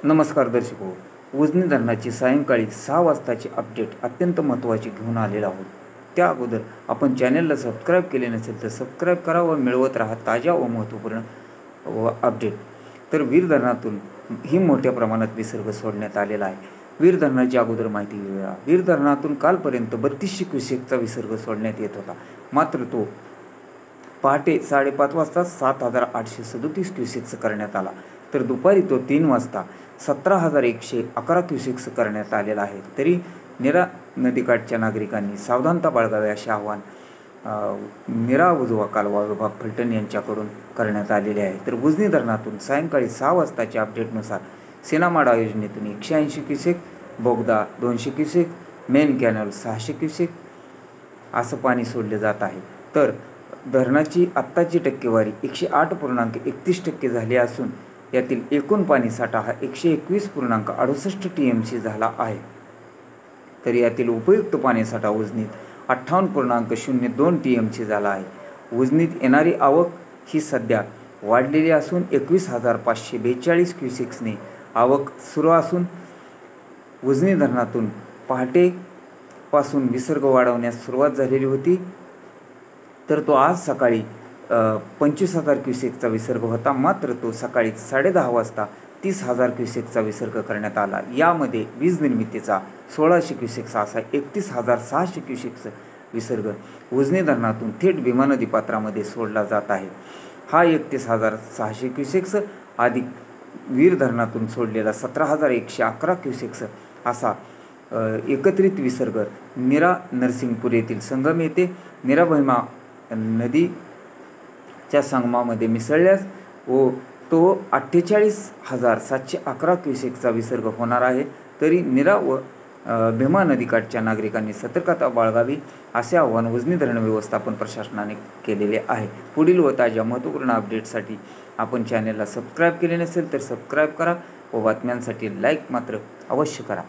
नमस्कार दर्शको. उजनी धरणाची सायंकाळी 6 वाजताची अपडेट अत्यंत महत्त्वाची घेऊन आलेलो आहोत. त्या अगोदर आपण चॅनलला सबस्क्राईब केले नसेल तर सबस्क्राईब करा व मिळवत राहा ताज्या व महत्त्वपूर्ण अपडेट. तर वीर धरणातून ही मोठ्या प्रमाणात विसर्ग सोडण्यात आलेला आहे. वीर धरणाची अगोदर माहिती घेऊया. वीर धरणातून कालपर्यंत 3200 क्युसेकचा विसर्ग सोडण्यात येत होता. मात्र तो पहाटे 5:30 वाजता 7,837 क्युसेक्स करण्यात आला. तर दुपारी तो 3 वाजता 17,111 क्युसेक्स करण्यात आलेला आहे. तरी नीरा नदीकाठच्या नागरिकांनी सावधानता बाळगावी असे आवाहन नीरा उजवा कालवा विभाग फलटण यांच्याकडून करण्यात आलेले आहे. तर उजनी धरणातून सायंकाळी 6 वाजताच्या अपडेटनुसार सेनामाडा योजनेतून 180 क्युसेक, बोगदा 200 क्युसेक, मेन कॅनल 600 क्युसेक असं पाणी सोडले जात आहे. तर धरणाची आत्ताची टक्केवारी 108.31% झाली असून यातील एकूण पाणीसाठा हा 121.68 TMC झाला आहे. तर यातील उपयुक्त पाणीसाठा उजनीत 58.02 TMC झाला आहे. उजनीत येणारी आवक ही सध्या वाढलेली असून 21,542 क्युसेक्सने आवक सुरू असून उजनी धरणातून पहाटेपासून विसर्ग वाढवण्यास सुरुवात झालेली होती. तर तो आज सकाळी 25,000 क्युसेकचा विसर्ग होता. मात्र तो सकाळी 10:30 वाजता 30,000 क्युसेकचा विसर्ग करण्यात आला. यामध्ये वीज निर्मितीचा 1,600 क्युसेक्स असा 31,600 क्युसेक्स विसर्ग उजनी धरणातून थेट भीमा नदी पात्रामध्ये सोडला जात आहे. हा 31,600 क्युसेक्स अधिक वीर धरणातून सोडलेला 17,111 क्युसेक्स असा एकत्रित विसर्ग नीरा नरसिंगपूर येथील संगम येथे नीरा भीमा नदीच्या संगमामध्ये मिसळल्यास व तो 48,711 क्युसेकचा विसर्ग होणार आहे. तरी नीरा व भीमा नदीकाठच्या नागरिकांनी सतर्कता बाळगावी असे आवाहन उजनी धरण व्यवस्थापन प्रशासनाने केलेले आहे. पुढील व ताज्या महत्त्वपूर्ण अपडेटसाठी आपण चॅनलला सबस्क्राईब केले नसेल तर सबस्क्राईब करा व बातम्यांसाठी लाईक मात्र अवश्य करा.